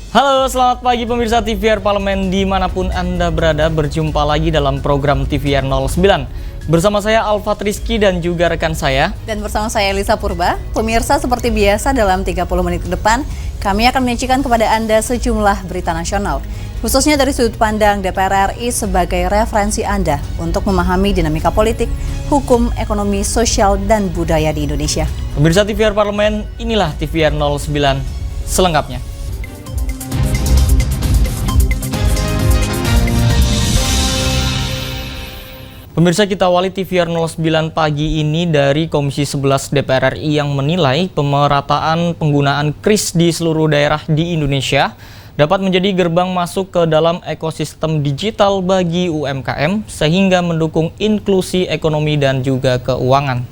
Halo, selamat pagi pemirsa TVR Parlemen dimanapun Anda berada. Berjumpa lagi dalam program TVR 09. Bersama saya Alfat Rizky dan juga rekan saya. Dan bersama saya Elisa Purba. Pemirsa, seperti biasa dalam 30 menit ke depan, kami akan menyajikan kepada Anda sejumlah berita nasional. Khususnya dari sudut pandang DPR RI sebagai referensi Anda untuk memahami dinamika politik, hukum, ekonomi, sosial, dan budaya di Indonesia. Pemirsa TVR Parlemen, inilah TVR 09 selengkapnya. Pemirsa, kita awali TVR 09 pagi ini dari Komisi 11 DPR RI yang menilai pemerataan penggunaan KRIS di seluruh daerah di Indonesia dapat menjadi gerbang masuk ke dalam ekosistem digital bagi UMKM sehingga mendukung inklusi ekonomi dan juga keuangan.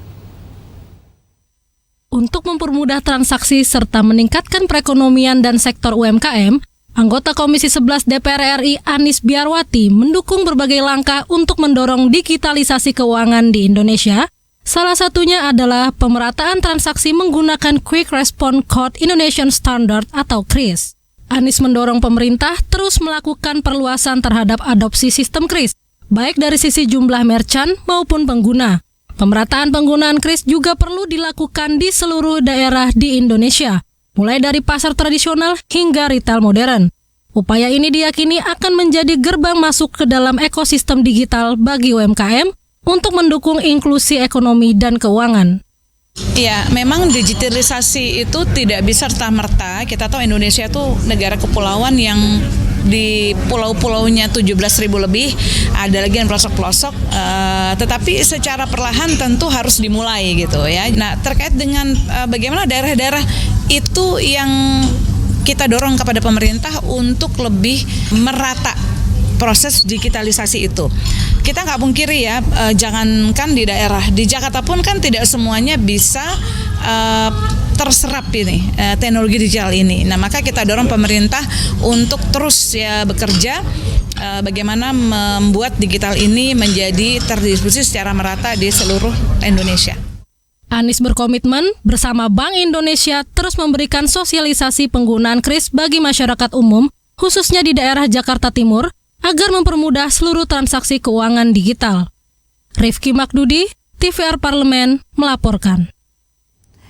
Untuk mempermudah transaksi serta meningkatkan perekonomian dan sektor UMKM, anggota Komisi 11 DPR RI Anis Biarwati mendukung berbagai langkah untuk mendorong digitalisasi keuangan di Indonesia. Salah satunya adalah pemerataan transaksi menggunakan Quick Response Code Indonesian Standard atau KRIS. Anis mendorong pemerintah terus melakukan perluasan terhadap adopsi sistem KRIS, baik dari sisi jumlah merchant maupun pengguna. Pemerataan penggunaan KRIS juga perlu dilakukan di seluruh daerah di Indonesia, mulai dari pasar tradisional hingga retail modern. Upaya ini diyakini akan menjadi gerbang masuk ke dalam ekosistem digital bagi UMKM untuk mendukung inklusi ekonomi dan keuangan. Ya, memang digitalisasi itu tidak bisa serta-merta. Kita tahu Indonesia itu negara kepulauan yang di pulau-pulaunya 17.000 lebih, ada lagi yang pelosok-pelosok, tetapi secara perlahan tentu harus dimulai gitu ya. Nah, terkait dengan bagaimana daerah-daerah itu yang kita dorong kepada pemerintah untuk lebih merata proses digitalisasi itu. Kita nggak pungkiri ya, jangankan di daerah, di Jakarta pun kan tidak semuanya bisa terserap ini teknologi digital ini. Nah, maka kita dorong pemerintah untuk terus ya bekerja bagaimana membuat digital ini menjadi terdistribusi secara merata di seluruh Indonesia. Anis berkomitmen bersama Bank Indonesia terus memberikan sosialisasi penggunaan KRIS bagi masyarakat umum, khususnya di daerah Jakarta Timur, agar mempermudah seluruh transaksi keuangan digital. Rifki Makdudi, TVR Parlemen, melaporkan.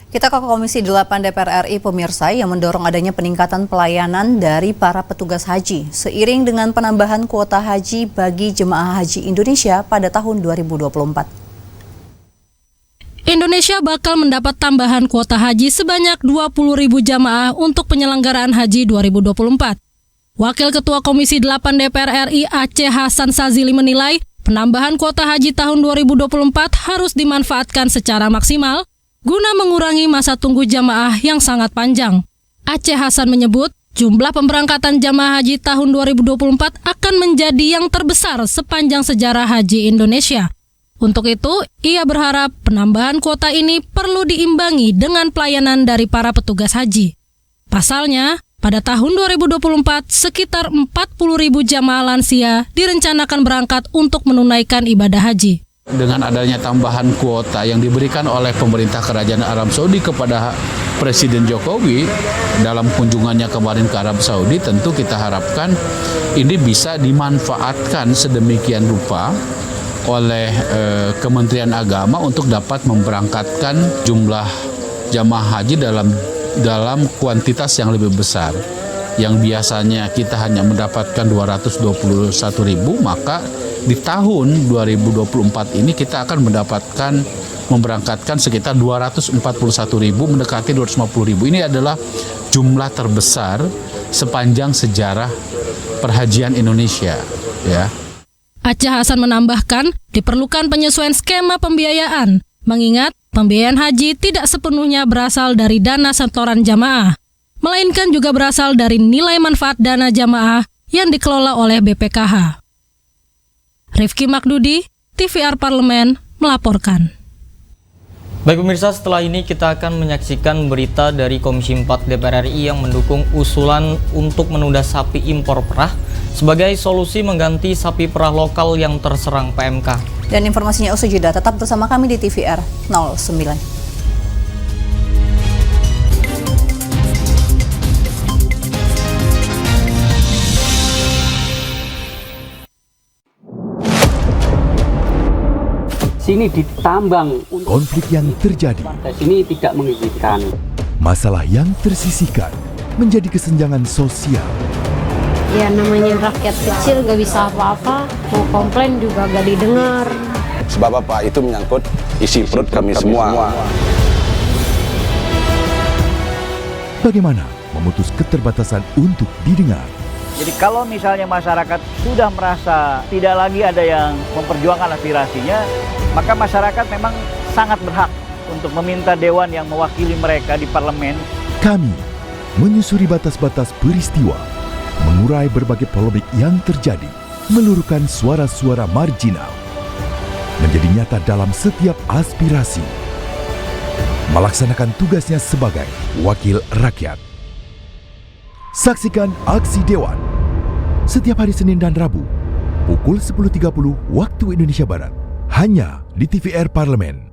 Kita ke Komisi 8 DPR RI pemirsa yang mendorong adanya peningkatan pelayanan dari para petugas haji seiring dengan penambahan kuota haji bagi jemaah haji Indonesia pada tahun 2024. Indonesia bakal mendapat tambahan kuota haji sebanyak 20.000 jamaah untuk penyelenggaraan haji 2024. Wakil Ketua Komisi 8 DPR RI Aceh Hasan Sazili menilai penambahan kuota haji tahun 2024 harus dimanfaatkan secara maksimal guna mengurangi masa tunggu jamaah yang sangat panjang. Aceh Hasan menyebut jumlah pemberangkatan jamaah haji tahun 2024 akan menjadi yang terbesar sepanjang sejarah haji Indonesia. Untuk itu, ia berharap penambahan kuota ini perlu diimbangi dengan pelayanan dari para petugas haji. Pasalnya, pada tahun 2024, sekitar 40.000 jamaah lansia direncanakan berangkat untuk menunaikan ibadah haji. Dengan adanya tambahan kuota yang diberikan oleh pemerintah Kerajaan Arab Saudi kepada Presiden Jokowi dalam kunjungannya kemarin ke Arab Saudi, tentu kita harapkan ini bisa dimanfaatkan sedemikian rupa oleh Kementerian Agama untuk dapat memberangkatkan jumlah jamaah haji dalam kuantitas yang lebih besar. Yang biasanya kita hanya mendapatkan 221.000, maka di tahun 2024 ini kita akan memberangkatkan sekitar 241.000, mendekati 250.000. Ini adalah jumlah terbesar sepanjang sejarah perhajian Indonesia, ya. Aceh Hasan menambahkan, diperlukan penyesuaian skema pembiayaan, mengingat pembiayaan haji tidak sepenuhnya berasal dari dana setoran jamaah, melainkan juga berasal dari nilai manfaat dana jamaah yang dikelola oleh BPKH. Rifki Makdudi, TVR Parlemen, melaporkan. Baik pemirsa, setelah ini kita akan menyaksikan berita dari Komisi 4 DPR RI yang mendukung usulan untuk menunda sapi impor perah sebagai solusi mengganti sapi perah lokal yang terserang PMK. Dan informasinya usai jeda, tetap bersama kami di TVR 09. sini ditambang. Konflik yang terjadi, Warga sini tidak mengizinkan. masalah yang tersisihkan menjadi kesenjangan sosial. Ya namanya rakyat kecil gak bisa apa-apa, mau komplain juga gak didengar. Sebab apa? Itu menyangkut isi perut kami semua. Bagaimana memutus keterbatasan untuk didengar? Jadi kalau misalnya masyarakat sudah merasa tidak lagi ada yang memperjuangkan aspirasinya, maka masyarakat memang sangat berhak untuk meminta dewan yang mewakili mereka di parlemen. Kami menyusuri batas-batas peristiwa, mengurai berbagai polemik yang terjadi, meluruhkan suara-suara marginal, menjadi nyata dalam setiap aspirasi, melaksanakan tugasnya sebagai wakil rakyat. Saksikan Aksi Dewan setiap hari Senin dan Rabu pukul 10.30 waktu Indonesia Barat hanya di TVR Parlemen.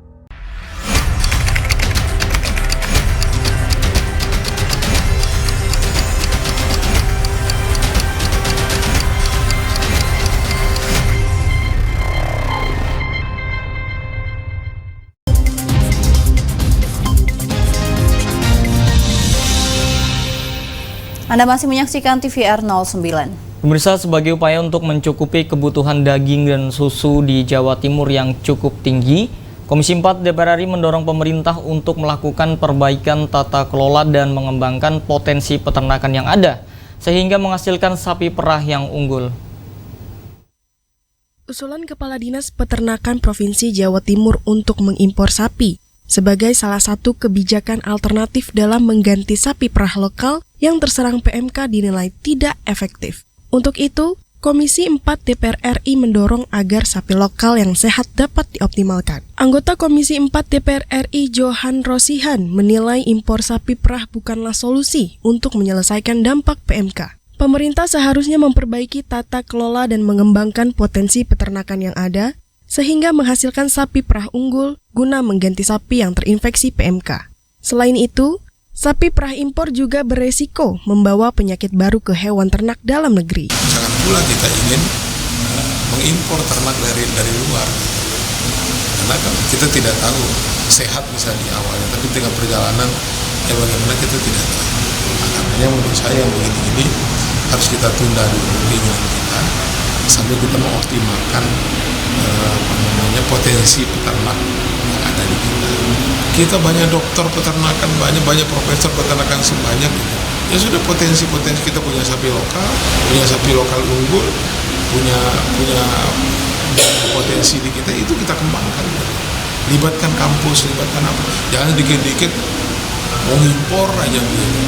Anda masih menyaksikan TVR 09. Pemirsa, sebagai upaya untuk mencukupi kebutuhan daging dan susu di Jawa Timur yang cukup tinggi, Komisi 4 DPR RI mendorong pemerintah untuk melakukan perbaikan tata kelola dan mengembangkan potensi peternakan yang ada, sehingga menghasilkan sapi perah yang unggul. Usulan Kepala Dinas Peternakan Provinsi Jawa Timur untuk mengimpor sapi sebagai salah satu kebijakan alternatif dalam mengganti sapi perah lokal yang terserang PMK dinilai tidak efektif. Untuk itu, Komisi 4 DPR RI mendorong agar sapi lokal yang sehat dapat dioptimalkan. Anggota Komisi 4 DPR RI Johan Rosihan menilai impor sapi perah bukanlah solusi untuk menyelesaikan dampak PMK. Pemerintah seharusnya memperbaiki tata kelola dan mengembangkan potensi peternakan yang ada, sehingga menghasilkan sapi perah unggul guna mengganti sapi yang terinfeksi PMK. Selain itu, sapi perah impor juga beresiko membawa penyakit baru ke hewan ternak dalam negeri. Jangan pula kita ingin mengimpor ternak dari luar, karena kita tidak tahu sehat misalnya di awalnya, tapi dengan perjalanan bagaimana kita tidak tahu. Makanya menurut saya yang begini harus kita tunda dulu keinginan kita sambil kita mengoptimalkan potensi peternak yang ada di kita. Kita banyak dokter peternakan, banyak profesor peternakan sebanyak itu. Ya sudah, potensi kita punya sapi lokal unggul, punya potensi di kita, itu kita kembangkan. Libatkan kampus, libatkan apa. Jangan dikit-dikit mau impor aja begitu.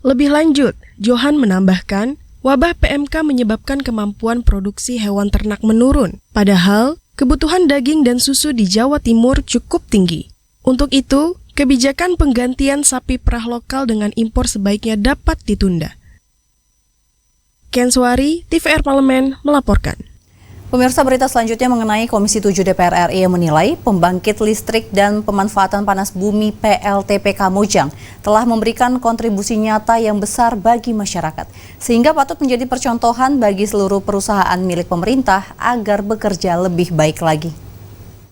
Lebih lanjut, Johan menambahkan, wabah PMK menyebabkan kemampuan produksi hewan ternak menurun. Padahal, kebutuhan daging dan susu di Jawa Timur cukup tinggi. Untuk itu, kebijakan penggantian sapi perah lokal dengan impor sebaiknya dapat ditunda. Ken Suari, TVR Parlemen, melaporkan. Pemirsa, berita selanjutnya mengenai Komisi 7 DPR RI yang menilai pembangkit listrik dan pemanfaatan panas bumi PLTP Kamojang telah memberikan kontribusi nyata yang besar bagi masyarakat, sehingga patut menjadi percontohan bagi seluruh perusahaan milik pemerintah agar bekerja lebih baik lagi.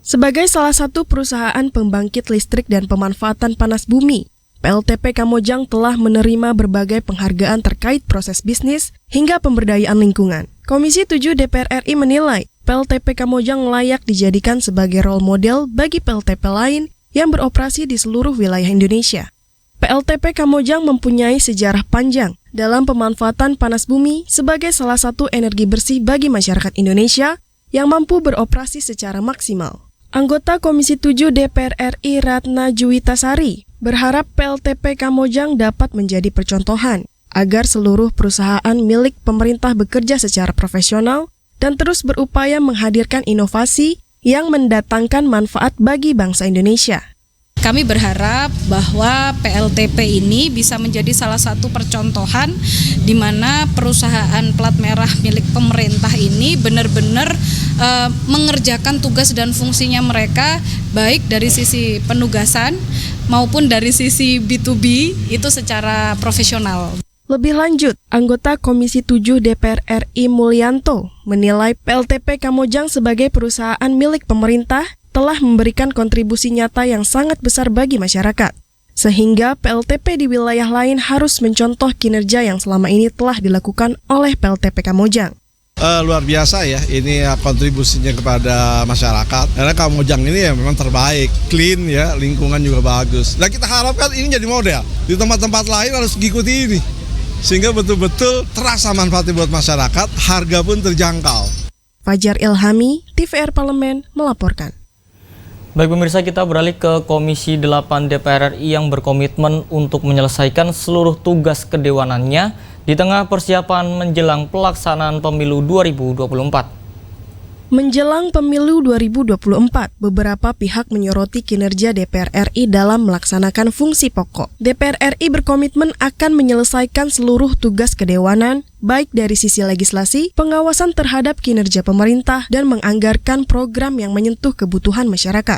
Sebagai salah satu perusahaan pembangkit listrik dan pemanfaatan panas bumi, PLTP Kamojang telah menerima berbagai penghargaan terkait proses bisnis hingga pemberdayaan lingkungan. Komisi 7 DPR RI menilai PLTP Kamojang layak dijadikan sebagai role model bagi PLTP lain yang beroperasi di seluruh wilayah Indonesia. PLTP Kamojang mempunyai sejarah panjang dalam pemanfaatan panas bumi sebagai salah satu energi bersih bagi masyarakat Indonesia yang mampu beroperasi secara maksimal. Anggota Komisi 7 DPR RI Ratna Juwitasari berharap PLTP Kamojang dapat menjadi percontohan agar seluruh perusahaan milik pemerintah bekerja secara profesional dan terus berupaya menghadirkan inovasi yang mendatangkan manfaat bagi bangsa Indonesia. Kami berharap bahwa PLTP ini bisa menjadi salah satu percontohan di mana perusahaan plat merah milik pemerintah ini benar-benar mengerjakan tugas dan fungsinya mereka baik dari sisi penugasan maupun dari sisi B2B itu secara profesional. Lebih lanjut, anggota Komisi 7 DPR RI Mulyanto menilai PLTP Kamojang sebagai perusahaan milik pemerintah telah memberikan kontribusi nyata yang sangat besar bagi masyarakat. Sehingga PLTP di wilayah lain harus mencontoh kinerja yang selama ini telah dilakukan oleh PLTP Kamojang. Luar biasa ya, ini kontribusinya kepada masyarakat. Karena Kamojang ini ya memang terbaik, clean ya, lingkungan juga bagus. Nah kita harapkan ini jadi model, di tempat-tempat lain harus mengikuti ini. Sehingga betul-betul terasa manfaatnya buat masyarakat, harga pun terjangkau. Fajar Ilhami, TVR Parlemen melaporkan. Baik pemirsa, kita beralih ke Komisi 8 DPR RI yang berkomitmen untuk menyelesaikan seluruh tugas kedewanannya di tengah persiapan menjelang pelaksanaan pemilu 2024. Menjelang pemilu 2024, beberapa pihak menyoroti kinerja DPR RI dalam melaksanakan fungsi pokok. DPR RI berkomitmen akan menyelesaikan seluruh tugas kedewanan, baik dari sisi legislasi, pengawasan terhadap kinerja pemerintah, dan menganggarkan program yang menyentuh kebutuhan masyarakat.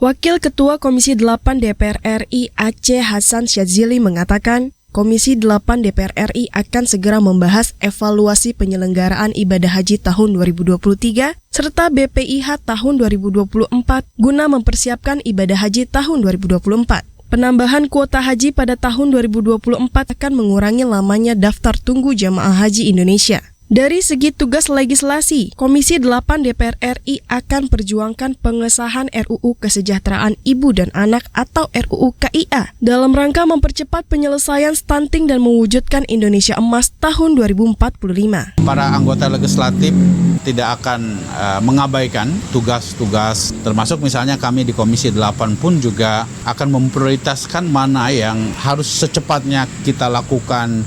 Wakil Ketua Komisi 8 DPR RI Aceh Hasan Syadzili mengatakan, Komisi 8 DPR RI akan segera membahas evaluasi penyelenggaraan ibadah haji tahun 2023 serta BPIH tahun 2024 guna mempersiapkan ibadah haji tahun 2024. Penambahan kuota haji pada tahun 2024 akan mengurangi lamanya daftar tunggu jamaah haji Indonesia. Dari segi tugas legislasi, Komisi 8 DPR RI akan perjuangkan pengesahan RUU Kesejahteraan Ibu dan Anak atau RUU KIA dalam rangka mempercepat penyelesaian stunting dan mewujudkan Indonesia Emas tahun 2045. Para anggota legislatif tidak akan mengabaikan tugas-tugas, termasuk misalnya kami di Komisi 8 pun juga akan memprioritaskan mana yang harus secepatnya kita lakukan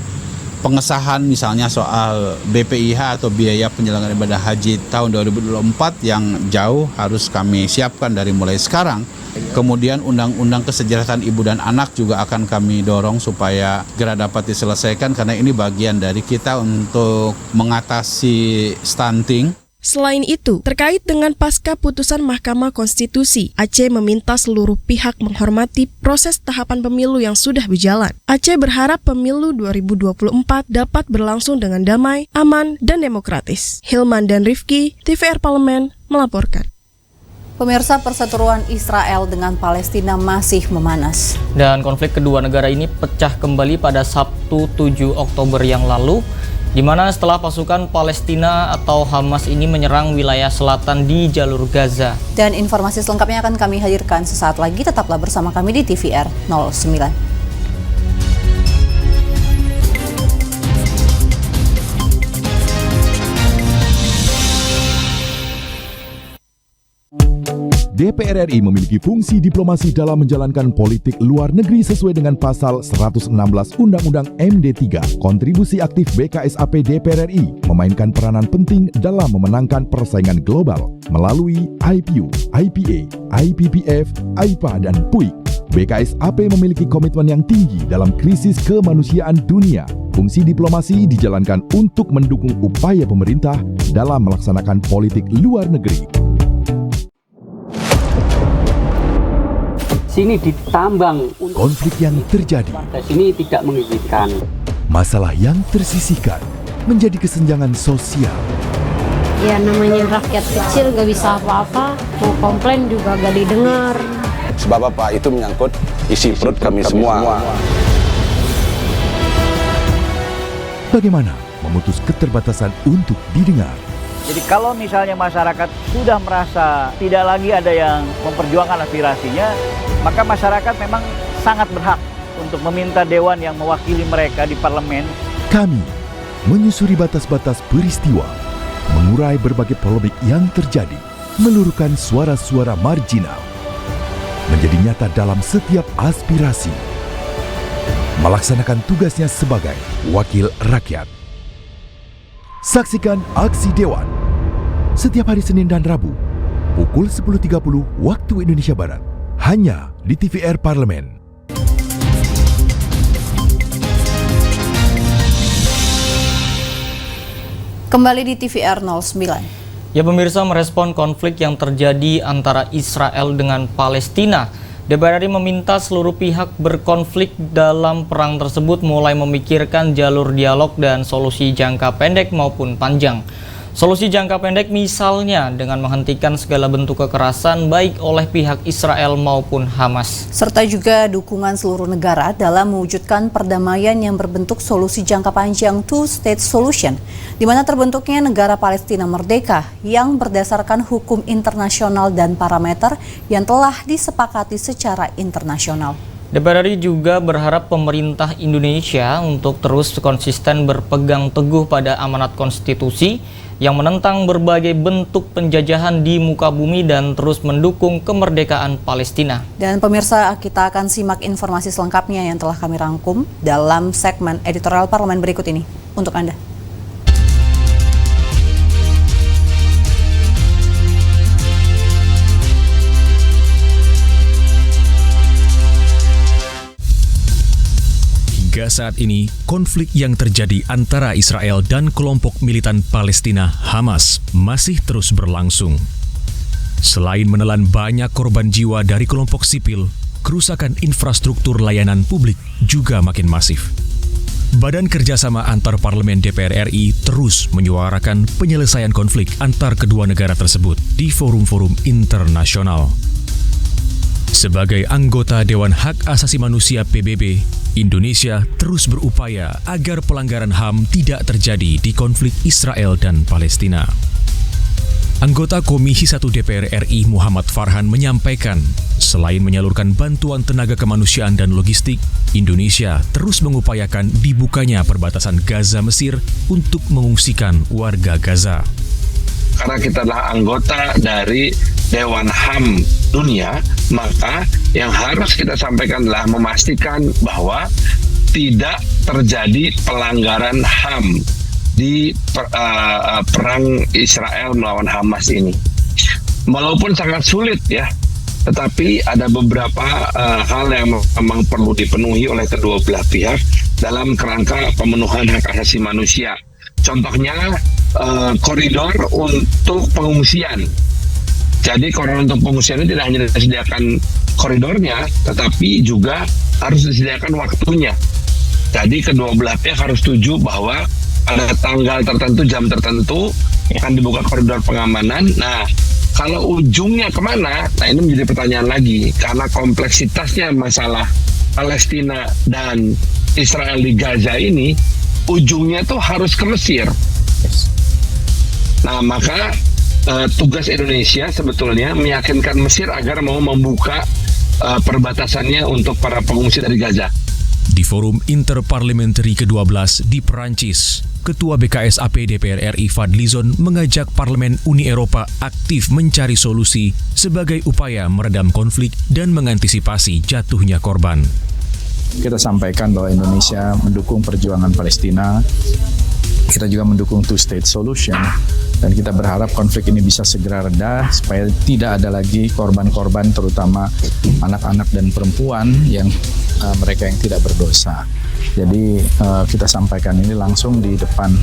pengesahan, misalnya soal BPIH atau biaya penyelenggaraan ibadah haji tahun 2024 yang jauh harus kami siapkan dari mulai sekarang. Kemudian Undang-Undang Kesejahteraan Ibu dan Anak juga akan kami dorong supaya segera dapat diselesaikan karena ini bagian dari kita untuk mengatasi stunting. Selain itu, terkait dengan pasca putusan Mahkamah Konstitusi, Aceh meminta seluruh pihak menghormati proses tahapan pemilu yang sudah berjalan. Aceh berharap pemilu 2024 dapat berlangsung dengan damai, aman, dan demokratis. Hilman dan Rifki, TVR Parlemen, melaporkan. Pemirsa, perseteruan Israel dengan Palestina masih memanas. Dan konflik kedua negara ini pecah kembali pada Sabtu 7 Oktober yang lalu, di mana setelah pasukan Palestina atau Hamas ini menyerang wilayah selatan di jalur Gaza. Dan informasi selengkapnya akan kami hadirkan sesaat lagi. Tetaplah bersama kami di TVR 09. DPR RI memiliki fungsi diplomasi dalam menjalankan politik luar negeri sesuai dengan pasal 116 Undang-Undang MD3. Kontribusi aktif BKSAP DPR RI memainkan peranan penting dalam memenangkan persaingan global melalui IPU, IPA, IPPF, IPA, dan PUIK. BKSAP memiliki komitmen yang tinggi dalam krisis kemanusiaan dunia. Fungsi diplomasi dijalankan untuk mendukung upaya pemerintah dalam melaksanakan politik luar negeri. Sini ditambang. Konflik yang terjadi. Sini tidak mengizinkan. Masalah yang tersisihkan menjadi kesenjangan sosial. Ya namanya rakyat kecil gak bisa apa-apa, mau komplain juga gak didengar. Sebab apa? Itu menyangkut isi perut kami semua. Bagaimana memutus keterbatasan untuk didengar? Jadi kalau misalnya masyarakat sudah merasa tidak lagi ada yang memperjuangkan aspirasinya, maka masyarakat memang sangat berhak untuk meminta dewan yang mewakili mereka di parlemen. Kami menyusuri batas-batas peristiwa, mengurai berbagai polemik yang terjadi, meluruhkan suara-suara marginal, menjadi nyata dalam setiap aspirasi, melaksanakan tugasnya sebagai wakil rakyat. Saksikan Aksi Dewan setiap hari Senin dan Rabu pukul 10.30 waktu Indonesia Barat hanya di TVR Parlemen. Kembali di TVR 09. Ya pemirsa, merespon konflik yang terjadi antara Israel dengan Palestina, DPR RI meminta seluruh pihak berkonflik dalam perang tersebut mulai memikirkan jalur dialog dan solusi jangka pendek maupun panjang. Solusi jangka pendek misalnya dengan menghentikan segala bentuk kekerasan baik oleh pihak Israel maupun Hamas. Serta juga dukungan seluruh negara dalam mewujudkan perdamaian yang berbentuk solusi jangka panjang two-state solution, di mana terbentuknya negara Palestina merdeka yang berdasarkan hukum internasional dan parameter yang telah disepakati secara internasional. DPR RI juga berharap pemerintah Indonesia untuk terus konsisten berpegang teguh pada amanat konstitusi yang menentang berbagai bentuk penjajahan di muka bumi dan terus mendukung kemerdekaan Palestina. Dan pemirsa, kita akan simak informasi selengkapnya yang telah kami rangkum dalam segmen editorial parlemen berikut ini untuk Anda. Hingga saat ini, konflik yang terjadi antara Israel dan kelompok militan Palestina Hamas masih terus berlangsung. Selain menelan banyak korban jiwa dari kelompok sipil, kerusakan infrastruktur layanan publik juga makin masif. Badan Kerjasama Antar Parlemen DPR RI terus menyuarakan penyelesaian konflik antar kedua negara tersebut di forum-forum internasional. Sebagai anggota Dewan Hak Asasi Manusia PBB, Indonesia terus berupaya agar pelanggaran HAM tidak terjadi di konflik Israel dan Palestina. Anggota Komisi 1 DPR RI Muhammad Farhan menyampaikan, selain menyalurkan bantuan tenaga kemanusiaan dan logistik, Indonesia terus mengupayakan dibukanya perbatasan Gaza Mesir untuk mengungsikan warga Gaza. Karena kita adalah anggota dari Dewan HAM dunia, maka yang harus kita sampaikan adalah memastikan bahwa tidak terjadi pelanggaran HAM di perang Israel melawan Hamas ini. Walaupun sangat sulit ya, tetapi ada beberapa hal yang memang perlu dipenuhi oleh kedua belah pihak dalam kerangka pemenuhan hak asasi manusia. Contohnya koridor untuk pengungsian. Jadi koridor untuk pengungsian ini tidak hanya disediakan koridornya, tetapi juga harus disediakan waktunya. Jadi kedua belah pihak harus setuju bahwa pada tanggal tertentu, jam tertentu akan dibuka koridor pengamanan. Nah, kalau ujungnya kemana? Nah, ini menjadi pertanyaan lagi. Karena kompleksitasnya masalah Palestina dan Israel di Gaza ini, ujungnya tuh harus ke Mesir. Nah, maka tugas Indonesia sebetulnya meyakinkan Mesir agar mau membuka perbatasannya untuk para pengungsi dari Gaza. Di forum interparliamentary ke-12 di Perancis, Ketua BKSAP DPR RI Fadlizon mengajak Parlemen Uni Eropa aktif mencari solusi sebagai upaya meredam konflik dan mengantisipasi jatuhnya korban. Kita sampaikan bahwa Indonesia mendukung perjuangan Palestina, kita juga mendukung two-state solution, dan kita berharap konflik ini bisa segera reda supaya tidak ada lagi korban-korban, terutama anak-anak dan perempuan yang mereka yang tidak berdosa. Jadi kita sampaikan ini langsung di depan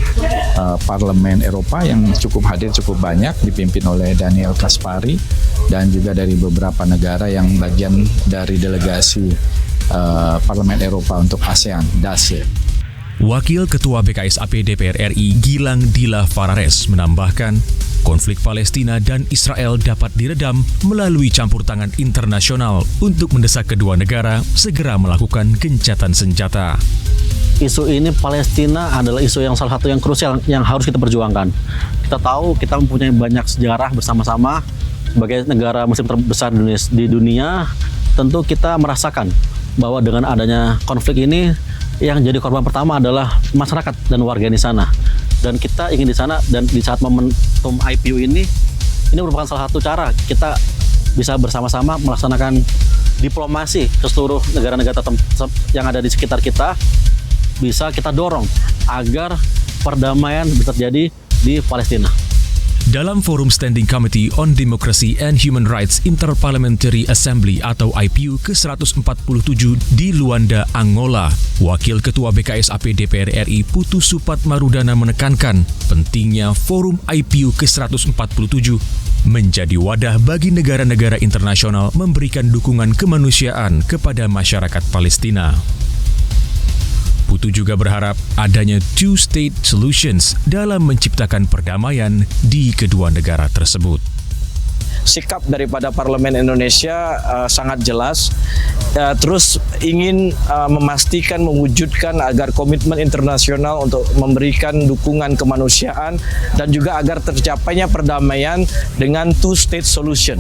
Parlemen Eropa yang cukup hadir, cukup banyak, dipimpin oleh Daniel Kaspari dan juga dari beberapa negara yang bagian dari delegasi Parlemen Eropa untuk ASEAN, DASE. Wakil Ketua BKSAP DPR RI Gilang Dila Farares menambahkan, konflik Palestina dan Israel dapat diredam melalui campur tangan internasional untuk mendesak kedua negara segera melakukan gencatan senjata. Isu ini Palestina adalah isu yang salah satu yang krusial yang harus kita perjuangkan. Kita tahu kita mempunyai banyak sejarah bersama-sama sebagai negara muslim terbesar di dunia. Tentu kita merasakan bahwa dengan adanya konflik ini yang jadi korban pertama adalah masyarakat dan warga di sana. Dan kita ingin di sana, dan di saat momentum IPU ini merupakan salah satu cara kita bisa bersama-sama melaksanakan diplomasi ke seluruh negara-negara yang ada di sekitar kita, bisa kita dorong agar perdamaian bisa terjadi di Palestina. Dalam Forum Standing Committee on Democracy and Human Rights Interparliamentary Assembly atau IPU ke-147 di Luanda, Angola, Wakil Ketua BKSAP DPR RI Putu Supat Marudana menekankan pentingnya Forum IPU ke-147 menjadi wadah bagi negara-negara internasional memberikan dukungan kemanusiaan kepada masyarakat Palestina. Putu juga berharap adanya two-state solutions dalam menciptakan perdamaian di kedua negara tersebut. Sikap daripada Parlemen Indonesia sangat jelas, terus ingin memastikan, mewujudkan agar komitmen internasional untuk memberikan dukungan kemanusiaan dan juga agar tercapainya perdamaian dengan two-state solution.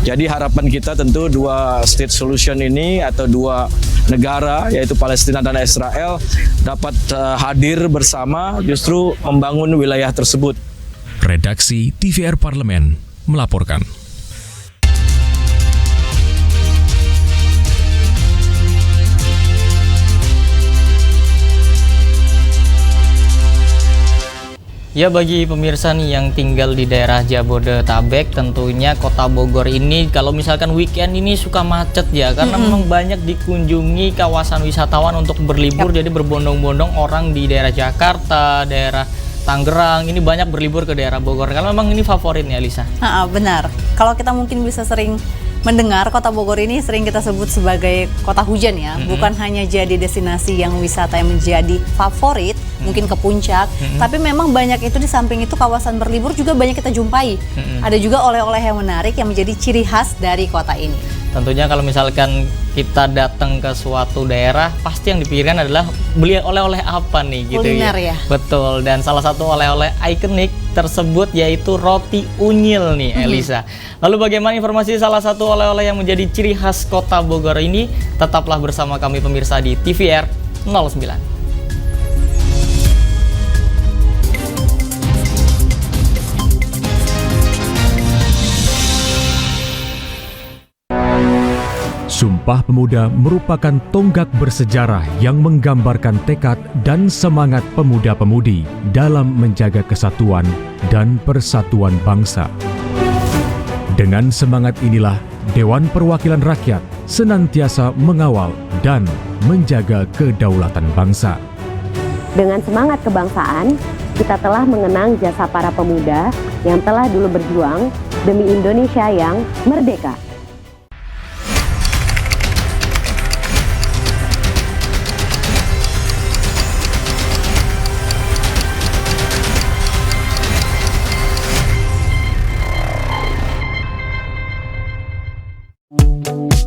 Jadi harapan kita tentu dua state solution ini atau dua negara yaitu Palestina dan Israel dapat hadir bersama justru membangun wilayah tersebut. Redaksi TVR Parlemen melaporkan. Ya, bagi pemirsa nih yang tinggal di daerah Jabodetabek, tentunya Kota Bogor ini kalau misalkan weekend ini suka macet ya, karena memang banyak dikunjungi kawasan wisatawan untuk berlibur. Jadi berbondong-bondong orang di daerah Jakarta, daerah Tangerang, ini banyak berlibur ke daerah Bogor. Kalau memang ini favoritnya, Lisa. Benar. Kalau kita mungkin bisa sering mendengar, Kota Bogor ini sering kita sebut sebagai kota hujan ya. Bukan hanya jadi destinasi yang wisata yang menjadi favorit, mungkin ke puncak, tapi memang banyak itu di samping itu kawasan berlibur juga banyak kita jumpai. Ada juga oleh-oleh yang menarik yang menjadi ciri khas dari kota ini. Tentunya kalau misalkan kita datang ke suatu daerah, pasti yang dipikirkan adalah beli oleh-oleh apa nih gitu. Kuliner ya. Betul, dan salah satu oleh-oleh ikonik tersebut yaitu roti unyil nih, Elisa. Lalu bagaimana informasi salah satu oleh-oleh yang menjadi ciri khas Kota Bogor ini? Tetaplah bersama kami pemirsa di TVR 09. Sumpah Pemuda merupakan tonggak bersejarah yang menggambarkan tekad dan semangat pemuda-pemudi dalam menjaga kesatuan dan persatuan bangsa. Dengan semangat inilah, Dewan Perwakilan Rakyat senantiasa mengawal dan menjaga kedaulatan bangsa. Dengan semangat kebangsaan, kita telah mengenang jasa para pemuda yang telah dulu berjuang demi Indonesia yang merdeka.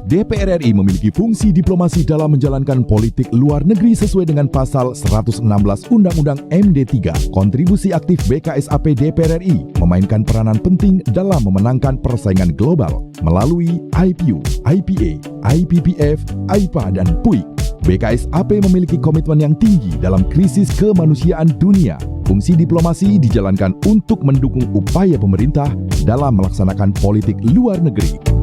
DPR RI memiliki fungsi diplomasi dalam menjalankan politik luar negeri sesuai dengan pasal 116 Undang-Undang MD3. Kontribusi aktif BKSAP DPR RI memainkan peranan penting dalam memenangkan persaingan global melalui IPU, IPA, IPPF, IPA, dan PUIK. BKSAP memiliki komitmen yang tinggi dalam krisis kemanusiaan dunia. Fungsi diplomasi dijalankan untuk mendukung upaya pemerintah dalam melaksanakan politik luar negeri.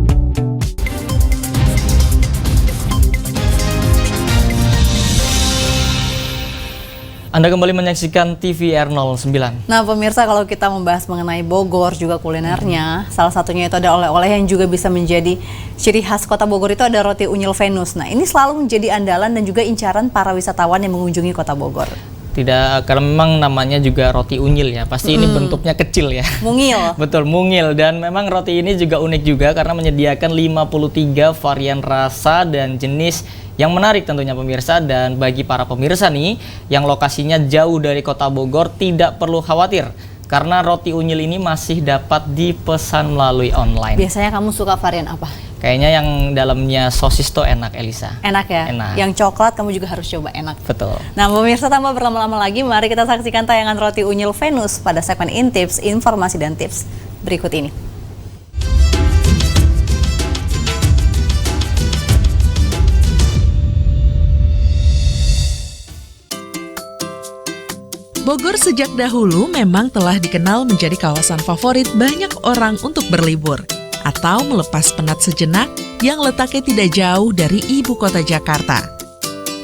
Anda kembali menyaksikan TVR 09. Nah pemirsa, kalau kita membahas mengenai Bogor juga kulinernya, salah satunya itu ada oleh-oleh yang juga bisa menjadi ciri khas Kota Bogor, itu ada roti unyil Venus. Nah ini selalu menjadi andalan dan juga incaran para wisatawan yang mengunjungi Kota Bogor. Tidak, karena memang namanya juga roti unyil ya, pasti ini bentuknya kecil ya. Mungil. Betul, mungil. Dan memang roti ini juga unik juga karena menyediakan 53 varian rasa dan jenis yang menarik tentunya pemirsa. Dan bagi para pemirsa nih yang lokasinya jauh dari Kota Bogor, tidak perlu khawatir karena roti unyil ini masih dapat dipesan melalui online. Biasanya kamu suka varian apa? Kayaknya yang dalamnya sosis tuh enak, Elisa. Enak ya? Enak. Yang coklat kamu juga harus coba, enak. Betul. Nah pemirsa, tanpa berlama-lama lagi, mari kita saksikan tayangan roti unyil Venus pada segmen Intips, Informasi dan Tips berikut ini. Bogor sejak dahulu memang telah dikenal menjadi kawasan favorit banyak orang untuk berlibur atau melepas penat sejenak yang letaknya tidak jauh dari ibu kota Jakarta.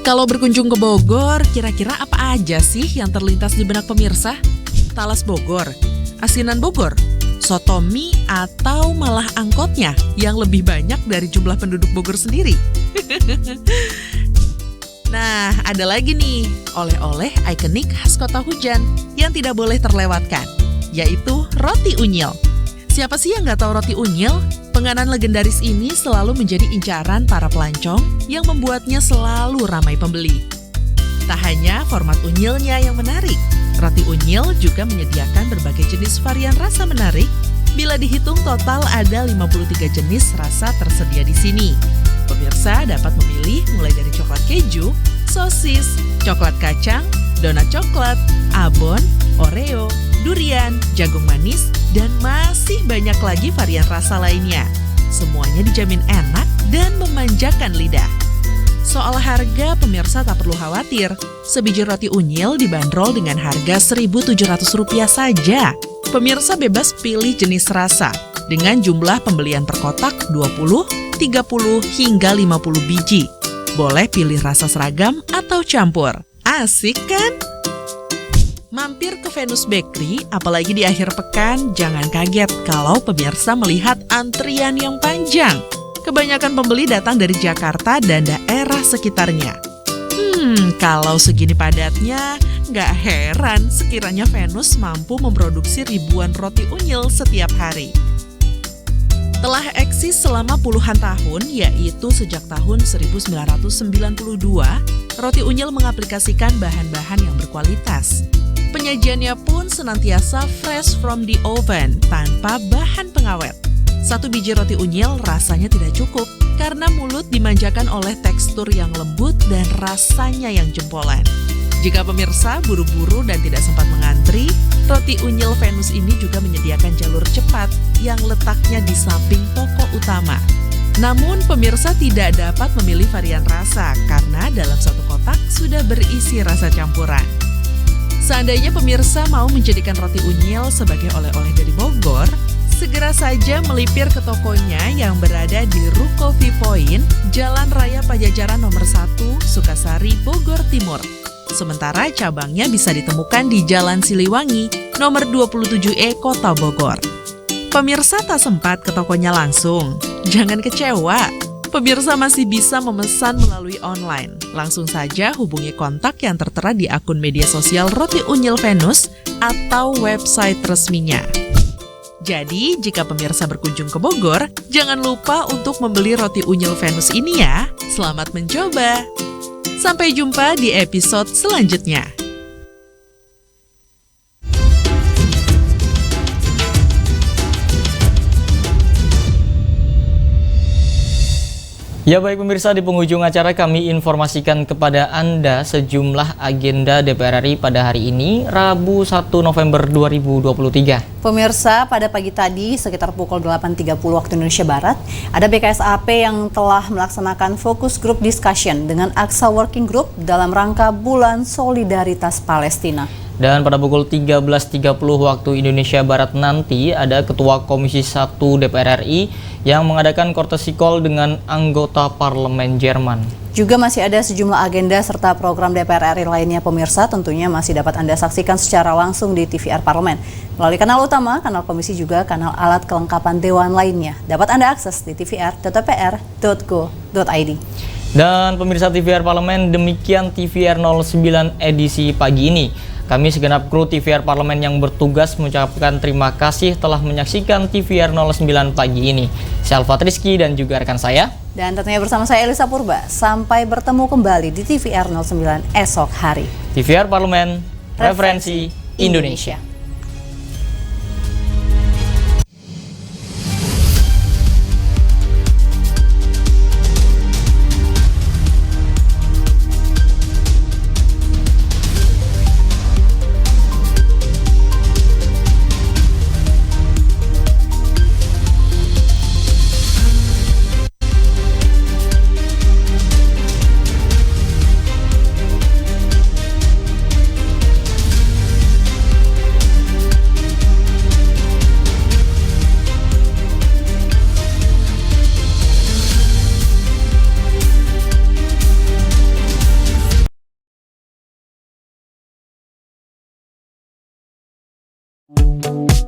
Kalau berkunjung ke Bogor, kira-kira apa aja sih yang terlintas di benak pemirsa? Talas Bogor, asinan Bogor, soto mie, atau malah angkotnya yang lebih banyak dari jumlah penduduk Bogor sendiri? Nah, ada lagi nih, oleh-oleh ikonik khas kota hujan yang tidak boleh terlewatkan, yaitu roti unyil. Siapa sih yang nggak tahu roti unyil? Penganan legendaris ini selalu menjadi incaran para pelancong yang membuatnya selalu ramai pembeli. Tak hanya format unyilnya yang menarik, roti unyil juga menyediakan berbagai jenis varian rasa menarik. Bila dihitung total ada 53 jenis rasa tersedia di sini. Pemirsa dapat memilih mulai dari coklat keju, sosis, coklat kacang, donat coklat, abon, oreo, durian, jagung manis, dan masih banyak lagi varian rasa lainnya. Semuanya dijamin enak dan memanjakan lidah. Soal harga, pemirsa tak perlu khawatir. Sebiji roti unyil dibanderol dengan harga Rp1.700 saja. Pemirsa bebas pilih jenis rasa dengan jumlah pembelian per kotak 20, 30, hingga 50 biji. Boleh pilih rasa seragam atau campur. Asik kan? Mampir ke Venus Bakery, apalagi di akhir pekan, jangan kaget kalau pemirsa melihat antrian yang panjang. Kebanyakan pembeli datang dari Jakarta dan daerah sekitarnya. Kalau segini padatnya, nggak heran sekiranya Venus mampu memproduksi ribuan roti unyil setiap hari. Telah eksis selama puluhan tahun, yaitu sejak tahun 1992, roti unyil mengaplikasikan bahan-bahan yang berkualitas. Penyajiannya pun senantiasa fresh from the oven, tanpa bahan pengawet. Satu biji roti unyil rasanya tidak cukup, karena mulut dimanjakan oleh tekstur yang lembut dan rasanya yang jempolan. Jika pemirsa buru-buru dan tidak sempat mengantri, roti unyil Venus ini juga menyediakan jalur cepat yang letaknya di samping toko utama. Namun pemirsa tidak dapat memilih varian rasa karena dalam satu kotak sudah berisi rasa campuran. Seandainya pemirsa mau menjadikan roti unyil sebagai oleh-oleh dari Bogor, segera saja melipir ke tokonya yang berada di Ruko V-Point, Jalan Raya Pajajaran nomor 1, Sukasari, Bogor Timur. Sementara cabangnya bisa ditemukan di Jalan Siliwangi, nomor 27E, Kota Bogor. Pemirsa tak sempat ke tokonya langsung? Jangan kecewa, pemirsa masih bisa memesan melalui online. Langsung saja hubungi kontak yang tertera di akun media sosial Roti Unyil Venus atau website resminya. Jadi, jika pemirsa berkunjung ke Bogor, jangan lupa untuk membeli roti unyil Venus ini ya. Selamat mencoba! Sampai jumpa di episode selanjutnya. Ya baik pemirsa, di penghujung acara kami informasikan kepada Anda sejumlah agenda DPR RI pada hari ini, Rabu 1 November 2023. Pemirsa, pada pagi tadi sekitar pukul 8.30 waktu Indonesia Barat, ada BKSAP yang telah melaksanakan focus group discussion dengan Aqsa Working Group dalam rangka Bulan Solidaritas Palestina. Dan pada pukul 13.30 waktu Indonesia Barat nanti ada Ketua Komisi 1 DPR RI yang mengadakan courtesy call dengan anggota Parlemen Jerman. Juga masih ada sejumlah agenda serta program DPR RI lainnya pemirsa, tentunya masih dapat Anda saksikan secara langsung di TVR Parlemen. Melalui kanal utama, kanal komisi juga kanal alat kelengkapan dewan lainnya. Dapat Anda akses di tvr.dpr.go.id. Dan pemirsa TVR Parlemen, demikian TVR 09 edisi pagi ini. Kami segenap kru TVR Parlemen yang bertugas mengucapkan terima kasih telah menyaksikan TVR 09 pagi ini. Saya Alfat Rizky dan juga rekan saya. Dan tentunya bersama saya Elisa Purba. Sampai bertemu kembali di TVR 09 esok hari. TVR Parlemen, referensi Indonesia.